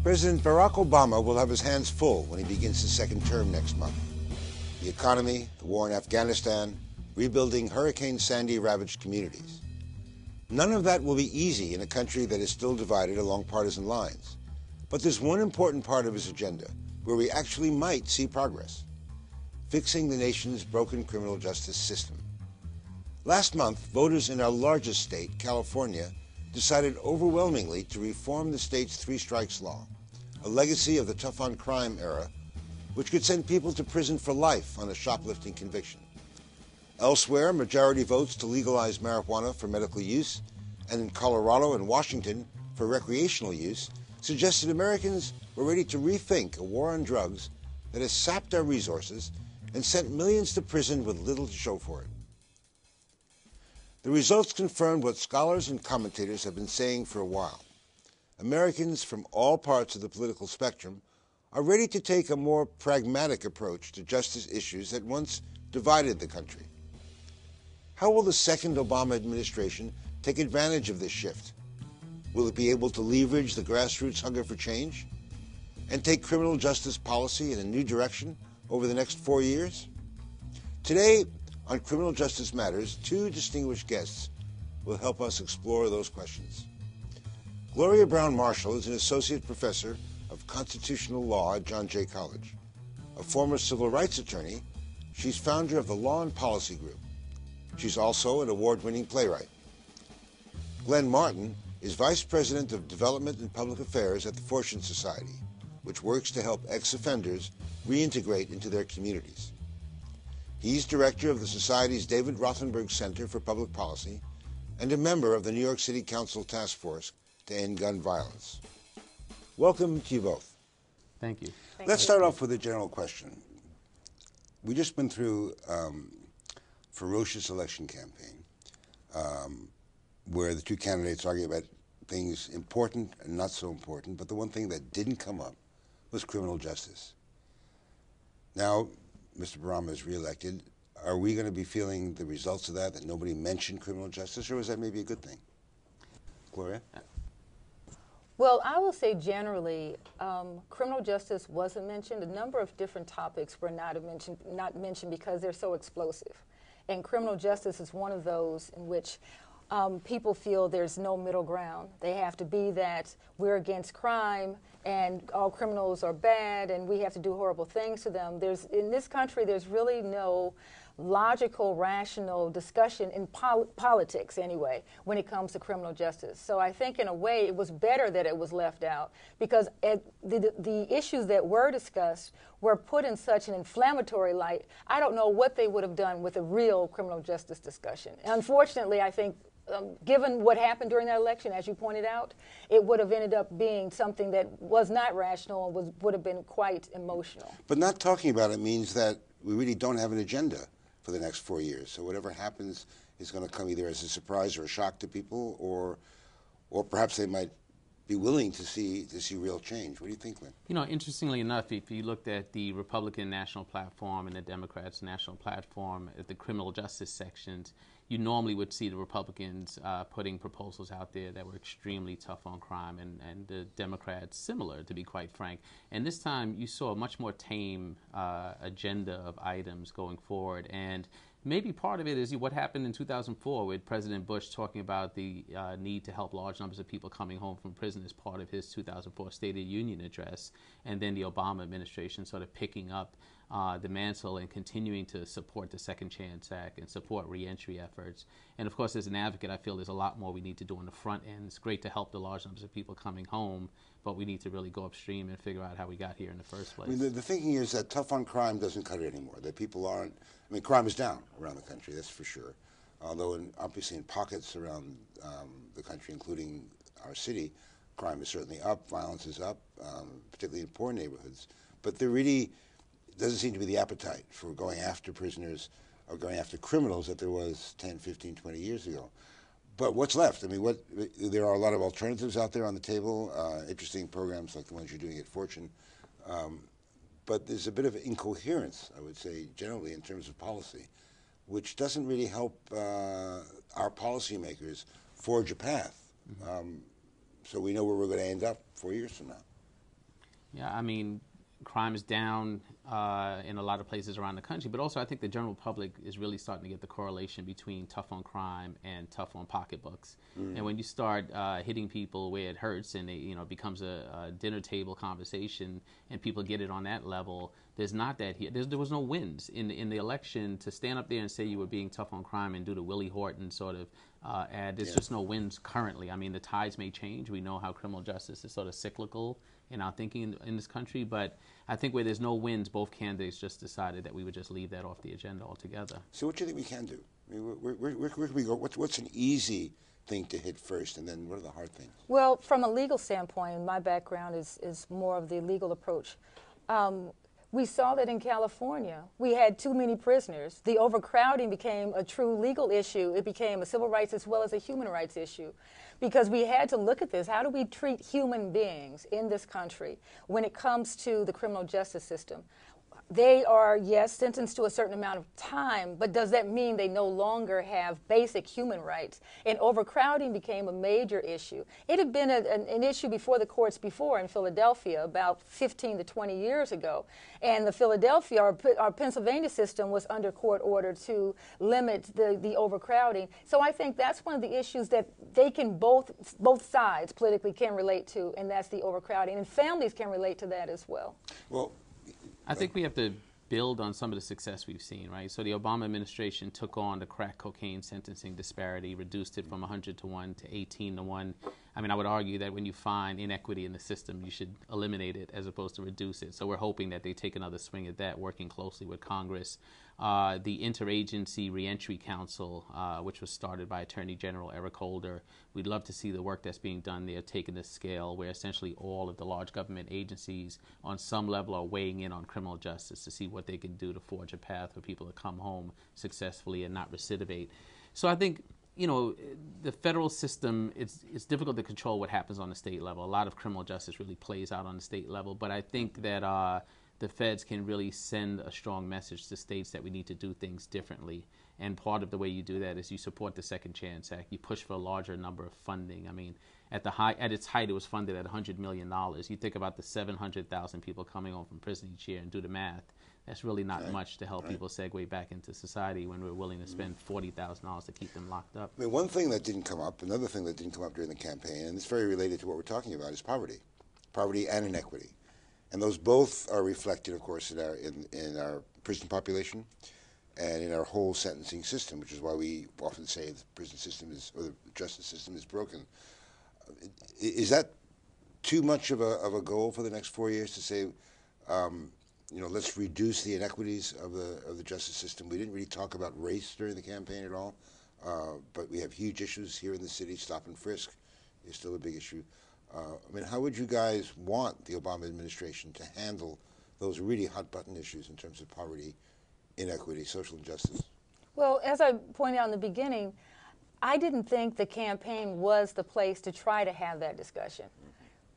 President Barack Obama will have his hands full when he begins his second term next month. The economy, the war in Afghanistan, rebuilding Hurricane Sandy ravaged communities. None of that will be easy in a country that is still divided along partisan lines. But there's one important part of his agenda where we actually might see progress: fixing the nation's broken criminal justice system. Last month, voters in our largest state, California, decided overwhelmingly to reform the state's three-strikes law, a legacy of the tough-on-crime era, which could send people to prison for life on a shoplifting conviction. Elsewhere, majority votes to legalize marijuana for medical use, and in Colorado and Washington for recreational use, suggested Americans were ready to rethink a war on drugs that has sapped our resources and sent millions to prison with little to show for it. The results confirmed what scholars and commentators have been saying for a while. Americans from all parts of the political spectrum are ready to take a more pragmatic approach to justice issues that once divided the country. How will the second Obama administration take advantage of this shift? Will it be able to leverage the grassroots hunger for change and take criminal justice policy in a new direction over the next 4 years? Today, on Criminal Justice Matters, two distinguished guests will help us explore those questions. Gloria Browne-Marshall is an associate professor of constitutional law at John Jay College. A former civil rights attorney, she's founder of the Law and Policy Group. She's also an award-winning playwright. Glenn Martin is Vice President of Development and Public Affairs at the Fortune Society, which works to help ex-offenders reintegrate into their communities. He's director of the Society's David Rothenberg Center for Public Policy and a member of the New York City Council Task Force to End Gun Violence. Welcome to you both. Thank you. Let's start off with a general question. We just went through ferocious election campaign where the two candidates argue about things important and not so important, but the one thing that didn't come up was criminal justice. Now, Mr. Barama is reelected. Are we going to be feeling the results of that nobody mentioned criminal justice, or was that maybe a good thing? Gloria? Well, I will say generally, criminal justice wasn't mentioned. A number of different topics were not mentioned because they're so explosive. And criminal justice is one of those in which people feel there's no middle ground. They have to be that we're against crime and all criminals are bad and we have to do horrible things to them. In this country, there's really no logical, rational discussion in politics anyway when it comes to criminal justice. So I think in a way it was better that it was left out because the issues that were discussed were put in such an inflammatory light. I don't know what they would have done with a real criminal justice discussion. Unfortunately, I think given what happened during that election, as you pointed out, it would have ended up being something that was not rational and would have been quite emotional. But not talking about it means that we really don't have an agenda for the next 4 years. So whatever happens is going to come either as a surprise or a shock to people, or perhaps they might be willing to see real change. What do you think, Lynn? You know, interestingly enough, if you looked at the Republican national platform and the Democrats' national platform at the criminal justice sections, you normally would see the Republicans putting proposals out there that were extremely tough on crime, and the Democrats similar, to be quite frank. And this time you saw a much more tame agenda of items going forward. And maybe part of it is what happened in 2004 with President Bush talking about the need to help large numbers of people coming home from prison as part of his 2004 State of the Union address, and then the Obama administration sort of picking up the mantle and continuing to support the Second Chance Act and support reentry efforts. And of course, as an advocate, I feel there's a lot more we need to do on the front end. It's great to help the large numbers of people coming home, but we need to really go upstream and figure out how we got here in the first place. I mean, the thinking is that tough on crime doesn't cut it anymore, that people aren't, I mean, crime is down around the country, that's for sure. Although obviously in pockets around the country, including our city, crime is certainly up, violence is up, particularly in poor neighborhoods. But there really doesn't seem to be the appetite for going after prisoners or going after criminals that there was 10, 15, 20 years ago. But what's left? I mean, there are a lot of alternatives out there on the table, interesting programs like the ones you're doing at Fortune. But there's a bit of incoherence, I would say, generally in terms of policy, which doesn't really help our policymakers forge a path. So we know where we're going to end up 4 years from now. Yeah, I mean, crime is down in a lot of places around the country, but also I think the general public is really starting to get the correlation between tough on crime and tough on pocketbooks. And when you start hitting people where it hurts, and it becomes a dinner table conversation, and people get it on that level, there's not that here. There was no wins in the election to stand up there and say you were being tough on crime and do the Willie Horton sort of ad. There's just no wins currently. I mean, the tides may change. We know how criminal justice is sort of cyclical in our thinking in this country, but I think where there's no wins, both candidates just decided that we would just leave that off the agenda altogether. So what do you think we can do? I mean, where can we go? What's an easy thing to hit first, and then what are the hard things? Well, from a legal standpoint, my background is more of the legal approach. We saw that in California. We had too many prisoners. The overcrowding became a true legal issue. It became a civil rights as well as a human rights issue, because we had to look at this. How do we treat human beings in this country when it comes to the criminal justice system? They are, yes, sentenced to a certain amount of time, but does that mean they no longer have basic human rights? And overcrowding became a major issue. It had been an issue before the courts before in Philadelphia about 15 to 20 years ago. And the Philadelphia, our Pennsylvania system was under court order to limit the overcrowding. So I think that's one of the issues that they can both sides politically can relate to, and that's the overcrowding. And families can relate to that as well. Well, I think we have to build on some of the success we've seen, right? So the Obama administration took on the crack cocaine sentencing disparity, reduced it from 100 to 1 to 18 to 1. I mean, I would argue that when you find inequity in the system, you should eliminate it as opposed to reduce it. So we're hoping that they take another swing at that, working closely with Congress. The Interagency Reentry Council, which was started by Attorney General Eric Holder, we'd love to see the work that's being done there taken to scale, where essentially all of the large government agencies on some level are weighing in on criminal justice to see what they can do to forge a path for people to come home successfully and not recidivate. So I think, the federal system, it's difficult to control what happens on the state level. A lot of criminal justice really plays out on the state level, but I think that the feds can really send a strong message to states that we need to do things differently. And part of the way you do that is you support the Second Chance Act. You push for a larger number of funding. I mean, at its height, it was funded at $100 million. You think about the 700,000 people coming home from prison each year and do the math. That's really not much to help people segue back into society when we're willing to spend $40,000 to keep them locked up. I mean, one thing that didn't come up, another thing that didn't come up during the campaign, and it's very related to what we're talking about, is poverty and inequity. And those both are reflected, of course, in our prison population and in our whole sentencing system, which is why we often say the prison system or the justice system is broken. Is that too much of a goal for the next 4 years to say, let's reduce the inequities of the justice system? We didn't really talk about race during the campaign at all, but we have huge issues here in the city. Stop and frisk is still a big issue. I mean, how would you guys want the Obama administration to handle those really hot-button issues in terms of poverty, inequity, social injustice? Well, as I pointed out in the beginning, I didn't think the campaign was the place to try to have that discussion,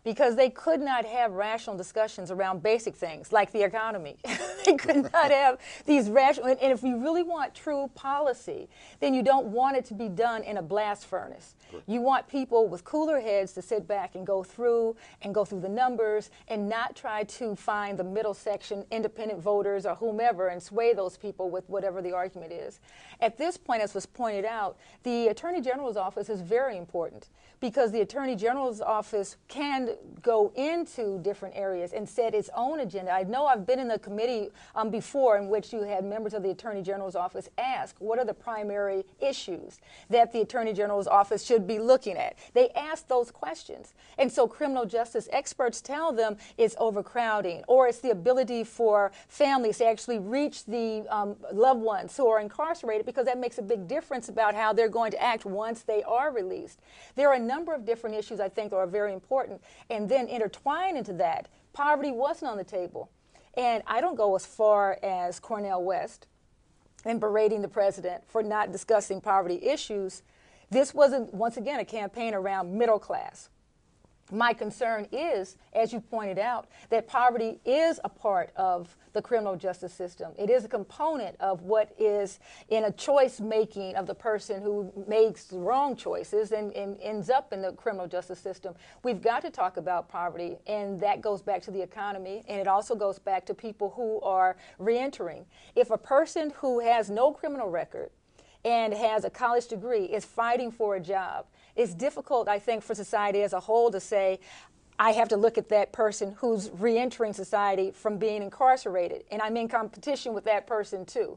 because they could not have rational discussions around basic things like the economy. They could not have these rational, and if you really want true policy, then you don't want it to be done in a blast furnace. You want people with cooler heads to sit back and go through the numbers and not try to find the middle section, independent voters or whomever, and sway those people with whatever the argument is. At this point, as was pointed out, the Attorney General's office is very important, because the Attorney General's office can go into different areas and set its own agenda. I know I've been in the committee before in which you had members of the Attorney General's office ask what are the primary issues that the Attorney General's office should be looking at. They ask those questions. And so criminal justice experts tell them it's overcrowding, or it's the ability for families to actually reach the loved ones who are incarcerated, because that makes a big difference about how they're going to act once they are released. There are a number of different issues I think that are very important. And then intertwined into that, poverty wasn't on the table. And I don't go as far as Cornel West in berating the president for not discussing poverty issues. This wasn't, once again, a campaign around middle class. My concern is, as you pointed out, that poverty is a part of the criminal justice system. It is a component of what is in a choice making of the person who makes the wrong choices and ends up in the criminal justice system. We've got to talk about poverty, and that goes back to the economy, and it also goes back to people who are reentering. If a person who has no criminal record and has a college degree is fighting for a job, it's difficult, I think, for society as a whole to say, I have to look at that person who's reentering society from being incarcerated, and I'm in competition with that person too.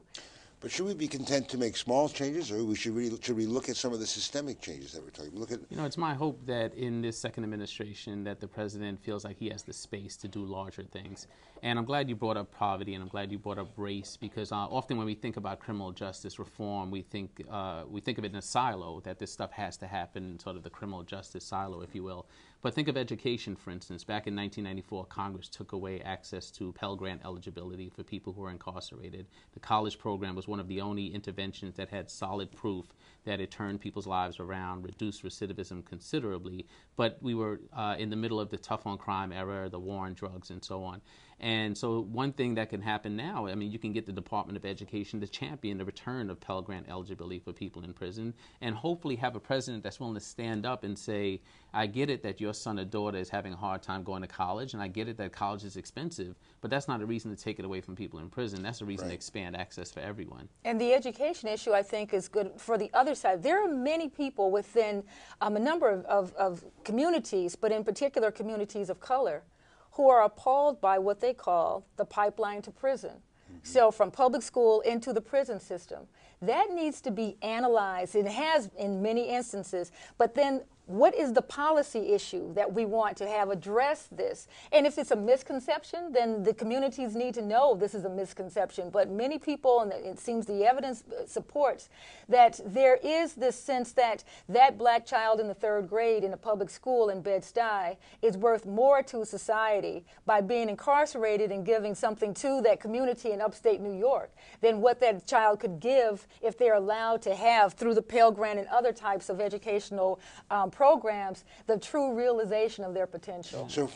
But should we be content to make small changes, or should we look at some of the systemic changes that we're talking about? It's my hope that in this second administration that the president feels like he has the space to do larger things. And I'm glad you brought up poverty, and I'm glad you brought up race, because often when we think about criminal justice reform, we think of it in a silo, that this stuff has to happen in sort of the criminal justice silo, if you will. But think of education, for instance. Back in 1994, Congress took away access to Pell Grant eligibility for people who were incarcerated. The college program was one of the only interventions that had solid proof that it turned people's lives around, reduced recidivism considerably. But we were in the middle of the tough on crime era, the war on drugs, and so on. And so one thing that can happen now, I mean, you can get the Department of Education to champion the return of Pell Grant eligibility for people in prison, and hopefully have a president that's willing to stand up and say, I get it that your son or daughter is having a hard time going to college, and I get it that college is expensive, but that's not a reason to take it away from people in prison. That's a reason to expand access for everyone. And the education issue, I think, is good for the other side. There are many people within a number of communities, but in particular communities of color, who are appalled by what they call the pipeline to prison. So from public school into the prison system. That needs to be analyzed. It has in many instances. But then what is the policy issue that we want to have address this? And if it's a misconception, then the communities need to know this is a misconception. But many people, and it seems the evidence supports, that there is this sense that that black child in the 3rd grade in a public school in Bed-Stuy is worth more to society by being incarcerated and giving something to that community in upstate New York than what that child could give if they're allowed to have, through the Pell Grant and other types of educational programs, the true realization of their potential. So,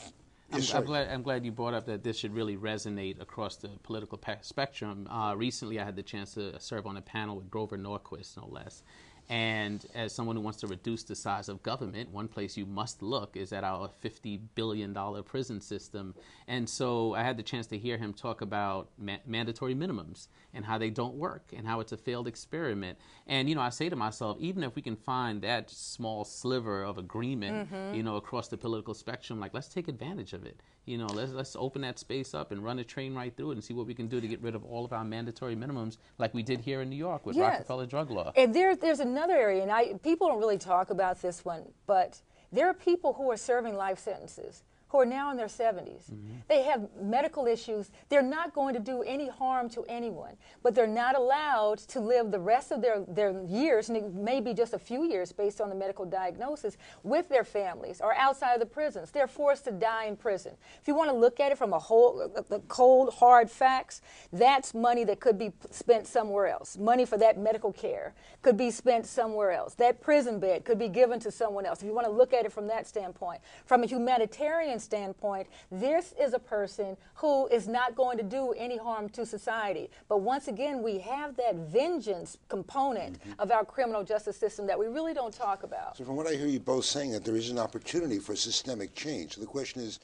I'm glad you brought up that this should really resonate across the political spectrum. Recently, I had the chance to serve on a panel with Grover Norquist, no less. And as someone who wants to reduce the size of government, one place you must look is at our $50 billion prison system. And so I had the chance to hear him talk about mandatory minimums and how they don't work and how it's a failed experiment. And, I say to myself, even if we can find that small sliver of agreement, across the political spectrum, let's take advantage of it. Let's open that space up and run a train right through it and see what we can do to get rid of all of our mandatory minimums like we did here in New York with Rockefeller drug law. And there's another area, and people don't really talk about this one, but there are people who are serving life sentences who are now in their 70s. They have medical issues. They're not going to do any harm to anyone, but they're not allowed to live the rest of their years, and it may be just a few years based on the medical diagnosis, with their families or outside of the prisons. They're forced to die in prison. If you want to look at it from the cold, hard facts, that's money that could be spent somewhere else. Money for that medical care could be spent somewhere else. That prison bed could be given to someone else. If you want to look at it from that standpoint. From a humanitarian standpoint, this is a person who is not going to do any harm to society. But once again, we have that vengeance component of our criminal justice system that we really don't talk about. So from what I hear you both saying, that there is an opportunity for systemic change. So the question is,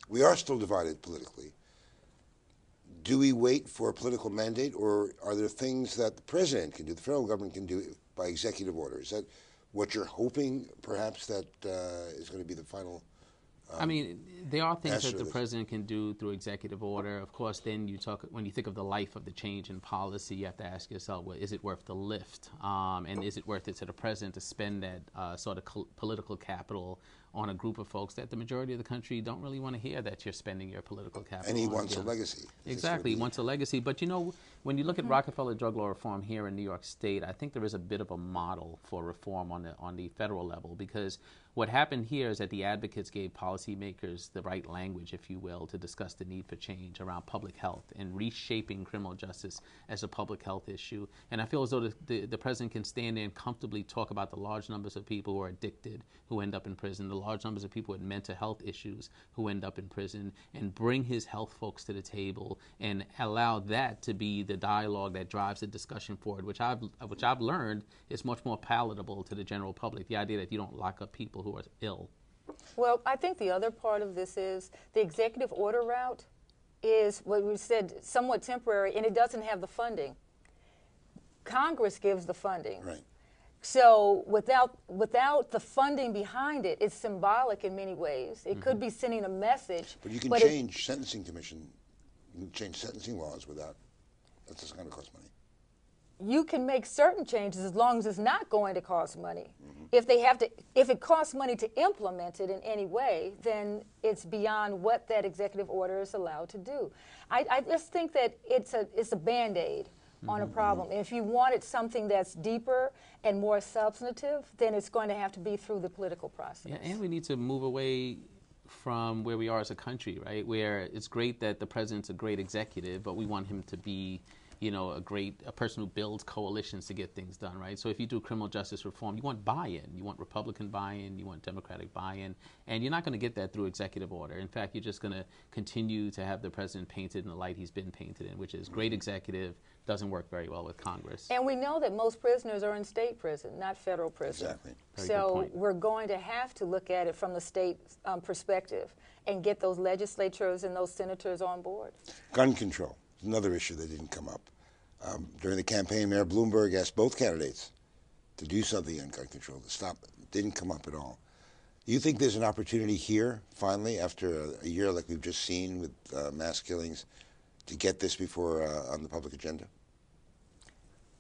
we are still divided politically. Do we wait for a political mandate, or are there things that the president can do, the federal government can do by executive order? Is that what you're hoping, perhaps, that is going to be the final there are things that the president can do through executive order. Of course, then when you think of the life of the change in policy, you have to ask yourself, well, is it worth the lift? And is it worth it to the president to spend that sort of political capital on a group of folks that the majority of the country don't really want to hear that you're spending your political capital on? And he wants a legacy. Exactly, he wants a legacy. But when you look at Rockefeller drug law reform here in New York State, I think there is a bit of a model for reform on the federal level, because what happened here is that the advocates gave policymakers the right language, if you will, to discuss the need for change around public health and reshaping criminal justice as a public health issue. And I feel as though the president can stand there and comfortably talk about the large numbers of people who are addicted, who end up in prison, the large numbers of people with mental health issues who end up in prison, and bring his health folks to the table and allow that to be the dialogue that drives the discussion forward, which I've learned is much more palatable to the general public, the idea that you don't lock up people who are ill. Well, I think the other part of this is the executive order route is what we said, somewhat temporary, and it doesn't have the funding. Congress gives the funding. Right. So without the funding behind it, it's symbolic in many ways. It could be sending a message. But you can change sentencing commission, you can change sentencing laws without, that's just going to cost money. You can make certain changes as long as it's not going to cost money. If it costs money to implement it in any way, then it's beyond what that executive order is allowed to do. I just think that it's a Band-Aid on a problem. If you wanted something that's deeper and more substantive, then it's going to have to be through the political process. Yeah, and we need to move away from where we are as a country, right? Where it's great that the president's a great executive, but we want him to be, you know, a person who builds coalitions to get things done, right? So if you do criminal justice reform, you want buy-in. You want Republican buy-in, you want Democratic buy-in, and you're not going to get that through executive order. In fact, you're just going to continue to have the president painted in the light he's been painted in, which is great executive, doesn't work very well with Congress. And we know that most prisoners are in state prison, not federal prison. Exactly. So we're going to have to look at it from the state perspective and get those legislatures and those senators on board. Gun control is another issue that didn't come up. During the campaign, Mayor Bloomberg asked both candidates to do something on gun control, to stop it. It didn't come up at all. Do you think there's an opportunity here, finally, after a year like we've just seen with mass killings, to get this before on the public agenda?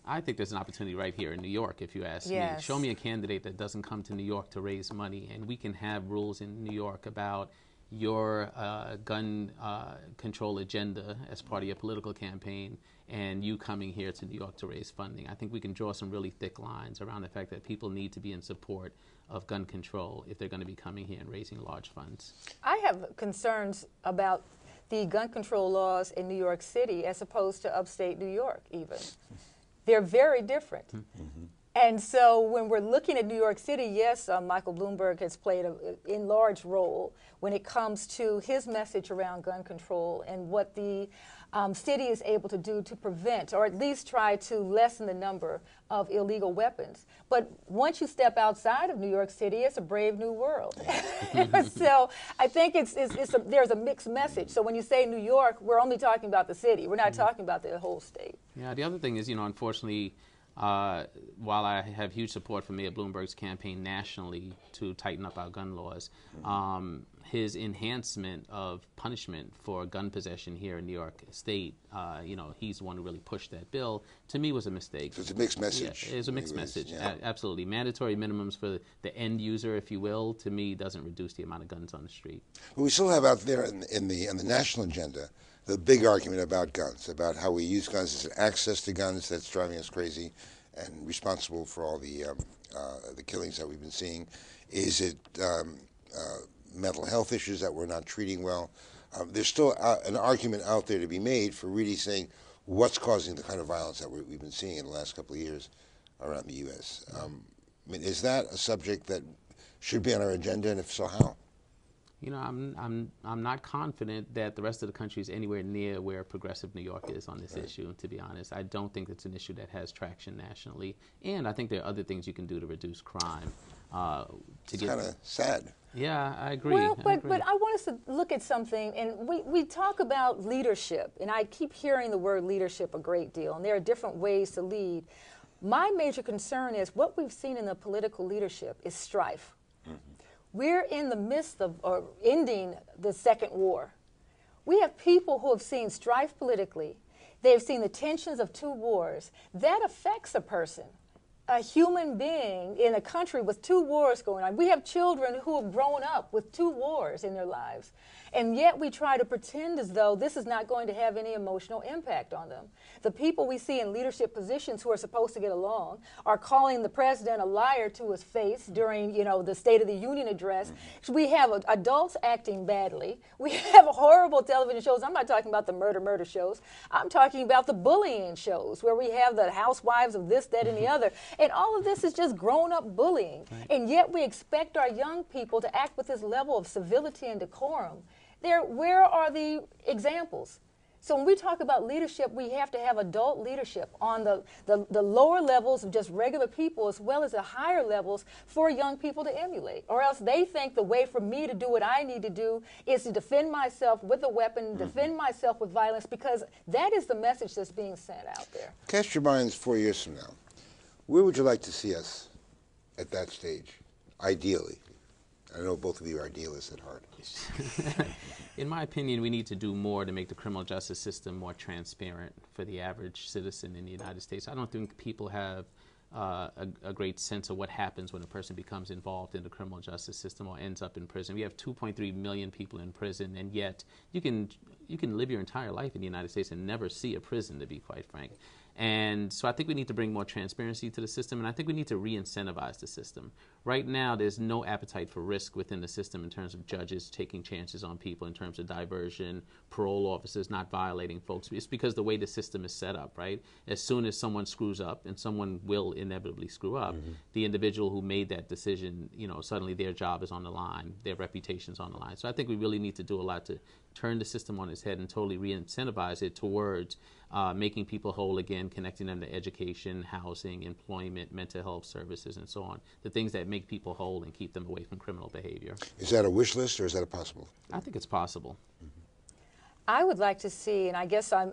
I think there's an opportunity right here in New York, if you ask me. Show me a candidate that doesn't come to New York to raise money, and we can have rules in New York about your gun control agenda as part of your political campaign, and you coming here to New York to raise funding. I think we can draw some really thick lines around the fact that people need to be in support of gun control if they're going to be coming here and raising large funds. I have concerns about the gun control laws in New York City as opposed to upstate New York even. They're very different. And so when we're looking at New York City, yes, Michael Bloomberg has played an enlarged role when it comes to his message around gun control and what the city is able to do to prevent or at least try to lessen the number of illegal weapons. But once you step outside of New York City, it's a brave new world. So I think there's a mixed message. So when you say New York, we're only talking about the city. We're not talking about the whole state. Yeah, the other thing is, unfortunately, while I have huge support for Mayor Bloomberg's campaign nationally to tighten up our gun laws, his enhancement of punishment for gun possession here in New York State, he's the one who really pushed that bill, to me was a mistake. So it's a mixed message. Yeah, it's a mixed message, absolutely. Mandatory minimums for the end user, if you will, to me doesn't reduce the amount of guns on the street. Well, we still have out there in the national agenda the big argument about guns, about how we use guns as an access to guns that's driving us crazy and responsible for all the killings that we've been seeing. Is it mental health issues that we're not treating well? There's still an argument out there to be made for really saying what's causing the kind of violence that we've been seeing in the last couple of years around the U.S. I mean, is that a subject that should be on our agenda, and if so, how? I'm not confident that the rest of the country is anywhere near where progressive New York is on this issue, to be honest. I don't think it's an issue that has traction nationally, and I think there are other things you can do to reduce crime. It's kind of sad. Yeah, I agree. Well, but I want us to look at something, and we talk about leadership, and I keep hearing the word leadership a great deal, and there are different ways to lead. My major concern is what we've seen in the political leadership is strife. We're in the midst of ending the Second War. We have people who have seen strife politically. They've seen the tensions of two wars. That affects a person, a human being in a country with two wars going on. We have children who have grown up with two wars in their lives. And yet we try to pretend as though this is not going to have any emotional impact on them. The people we see in leadership positions who are supposed to get along are calling the president a liar to his face during, the State of the Union address. We have adults acting badly. We have horrible television shows. I'm not talking about the murder shows. I'm talking about the bullying shows where we have the housewives of this, that, and the other. And all of this is just grown-up bullying. Right. And yet we expect our young people to act with this level of civility and decorum. Where are the examples? So when we talk about leadership, we have to have adult leadership on the lower levels of just regular people as well as the higher levels for young people to emulate. Or else they think the way for me to do what I need to do is to defend myself with a weapon, defend myself with violence, because that is the message that's being sent out there. Cast your minds 4 years from now. Where would you like to see us at that stage, ideally? I know both of you are idealists at heart. In my opinion, we need to do more to make the criminal justice system more transparent for the average citizen in the United States. I don't think people have a great sense of what happens when a person becomes involved in the criminal justice system or ends up in prison. We have 2.3 million people in prison, and yet you can live your entire life in the United States and never see a prison, to be quite frank. And so I think we need to bring more transparency to the system, and I think we need to re-incentivize the system. Right now, there's no appetite for risk within the system in terms of judges taking chances on people, in terms of diversion, parole officers not violating folks. It's because the way the system is set up, right? As soon as someone screws up, and someone will inevitably screw up, the individual who made that decision, suddenly their job is on the line, their reputation's on the line. So I think we really need to do a lot to turn the system on its head and totally re-incentivize it towards making people whole again, connecting them to education, housing, employment, mental health services, and so on. The things that make people whole and keep them away from criminal behavior. Is that a wish list or is that a possible? I think it's possible. I would like to see, and I guess I'm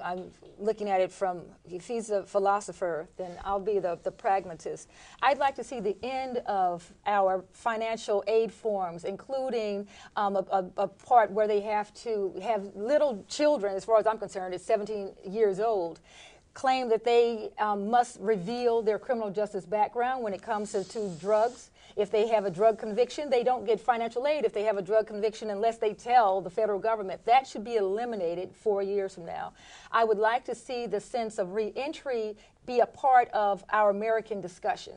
looking at it from, if he's a philosopher, then I'll be the pragmatist. I'd like to see the end of our financial aid forms, including a part where they have to have little children, as far as I'm concerned, at 17 years old, claim that they must reveal their criminal justice background when it comes to drugs. If they have a drug conviction, they don't get financial aid if they have a drug conviction unless they tell the federal government. That should be eliminated 4 years from now. I would like to see the sense of reentry be a part of our American discussion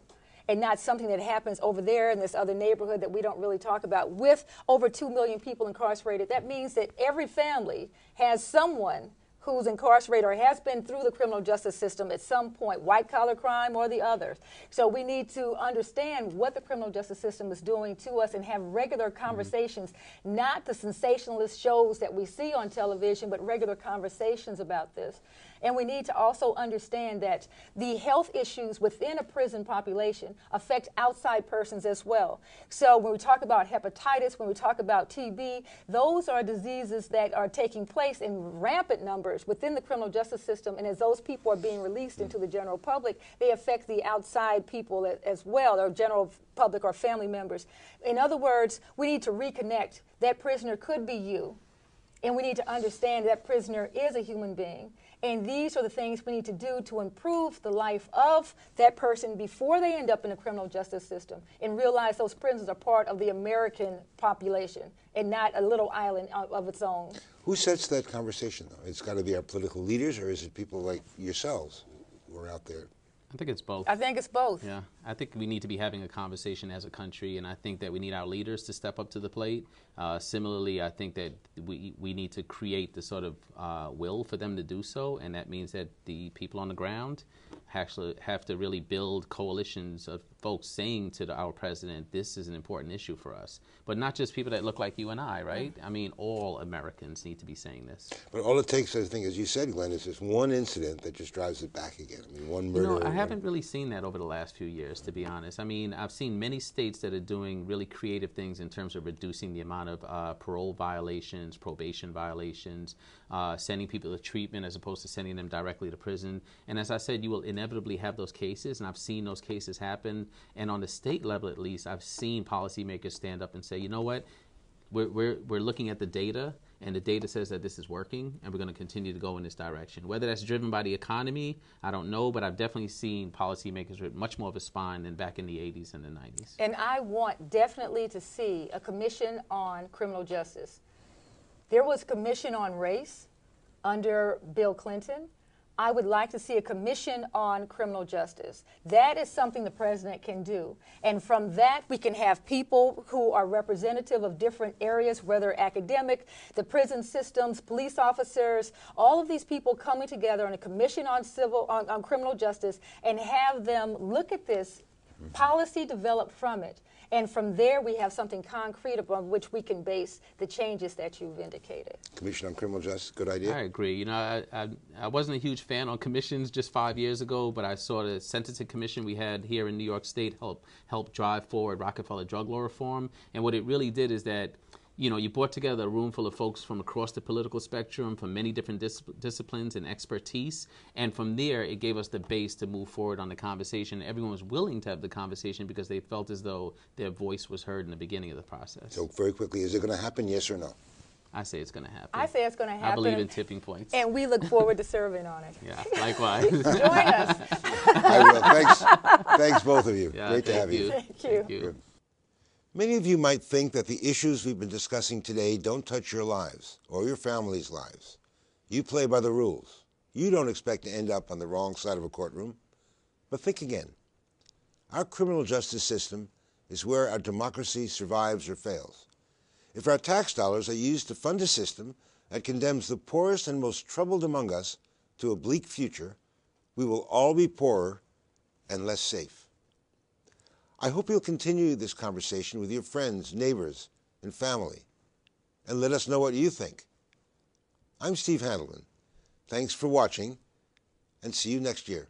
and not something that happens over there in this other neighborhood that we don't really talk about. With over 2 million people incarcerated, that means that every family has someone who's incarcerated or has been through the criminal justice system at some point, white-collar crime or the others. So we need to understand what the criminal justice system is doing to us and have regular conversations, not the sensationalist shows that we see on television, but regular conversations about this. And we need to also understand that the health issues within a prison population affect outside persons as well. So when we talk about hepatitis, when we talk about TB, those are diseases that are taking place in rampant numbers within the criminal justice system. And as those people are being released into the general public, they affect the outside people as well, or general public or family members. In other words, we need to reconnect. That prisoner could be you. And we need to understand that prisoner is a human being. And these are the things we need to do to improve the life of that person before they end up in the criminal justice system, and realize those prisons are part of the American population and not a little island of its own. Who sets that conversation, though? It's got to be our political leaders, or is it people like yourselves who are out there? I think it's both. I think it's both. Yeah, I think we need to be having a conversation as a country, and I think that we need our leaders to step up to the plate. Similarly, I think that we need to create the sort of will for them to do so, and that means that the people on the ground actually have to really build coalitions of folks saying to our president, this is an important issue for us. But not just people that look like you and I, right? I mean, all Americans need to be saying this. But all it takes, I think, as you said, Glenn, is just one incident that just drives it back again. I mean, one murder. I haven't really seen that over the last few years, to be honest. I mean, I've seen many states that are doing really creative things in terms of reducing the amount of parole violations, probation violations, sending people to treatment as opposed to sending them directly to prison. And as I said, you will inevitably have those cases, and I've seen those cases happen. And on the state level, at least, I've seen policymakers stand up and say, you know what, we're looking at the data, and the data says that this is working, and we're going to continue to go in this direction. Whether that's driven by the economy, I don't know, but I've definitely seen policymakers with much more of a spine than back in the 80s and the 90s. And I want definitely to see a commission on criminal justice. There was a commission on race under Bill Clinton, I would like to see a commission on criminal justice. That is something the president can do. And from that, we can have people who are representative of different areas, whether academic, the prison systems, police officers, all of these people coming together on a commission on criminal justice and have them look at this policy developed from it. And from there, we have something concrete upon which we can base the changes that you've indicated. Commission on Criminal Justice, good idea? I agree. You know, I wasn't a huge fan on commissions just 5 years ago, but I saw the sentencing commission we had here in New York State help drive forward Rockefeller drug law reform. And what it really did is that, you know, you brought together a room full of folks from across the political spectrum, from many different disciplines and expertise, and from there it gave us the base to move forward on the conversation. Everyone was willing to have the conversation because they felt as though their voice was heard in the beginning of the process. So very quickly, is it going to happen, yes or no? I say it's going to happen. I say it's going to happen. I believe in tipping points. And we look forward to serving on it. Yeah, likewise. Join us. I will. Thanks both of you. Yeah, Great to have you. Thank you. Thank you. Good. Many of you might think that the issues we've been discussing today don't touch your lives or your family's lives. You play by the rules. You don't expect to end up on the wrong side of a courtroom. But think again. Our criminal justice system is where our democracy survives or fails. If our tax dollars are used to fund a system that condemns the poorest and most troubled among us to a bleak future, we will all be poorer and less safe. I hope you'll continue this conversation with your friends, neighbors, and family, and let us know what you think. I'm Steve Handelman. Thanks for watching, and see you next year.